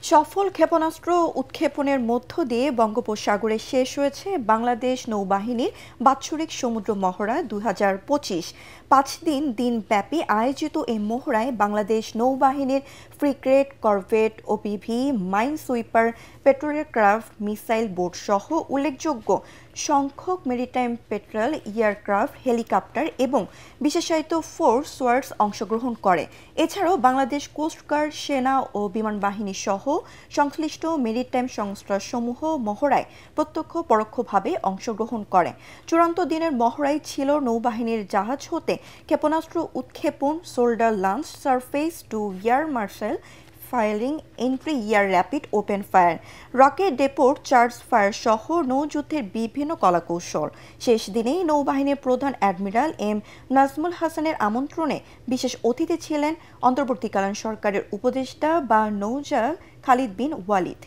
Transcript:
সফল ক্ষেপণাস্ত্র উৎক্ষেপণের মধ্য দিয়ে বঙ্গোপসাগরে শেষ হয়েছে বাংলাদেশ নৌবাহিনীর বাৎসরিক সমুদ্র মহড়া ২০২৫। ৫ দিন দিনব্যাপী আয়োজিত এই মহড়ায় বাংলাদেশ নৌবাহিনীর frigate, corvette, OPV, mine sweeper, petrol craft, missile boat সহ উল্লেখযোগ্য সংখ্যক মেরিটাইম পেট্রোল এয়ারক্রাফট, হেলিকপ্টার এবং বিশেষায়িত ফোর্স সোয়ার্ডস অংশগ্রহণ করে। এছাড়াও বাংলাদেশ কোস্টগার্ড, সেনা ও বিমান বাহিনী সহ সংশ্লিষ্ট মেরিটাইম সংস্থাসমূহ মহড়ায় প্রত্যক্ষ পরোক্ষভাবে অংশগ্রহণ করে। চূড়ান্ত দিনের মহড়ায় ছিল নৌবাহিনীর জাহাজ হতে ক্ষেপণাস্ত্র উৎক্ষেপণ, shoulder launch, surface to air marshal firing, anti air rapid open fire, rocket depth charge fire সহ নৌযুদ্ধের বিভিন্ন কলাকৌশল। শেষ দিনেই নৌবাহিনীর প্রধান অ্যাডমিরাল এম নাজমুল হাসানের আমন্ত্রণে বিশেষ অতিথি ছিলেন অন্তর্বর্তীকালীন সরকারের উপদেষ্টা বা নৌজা খালিদ বিন ওয়ালিদ।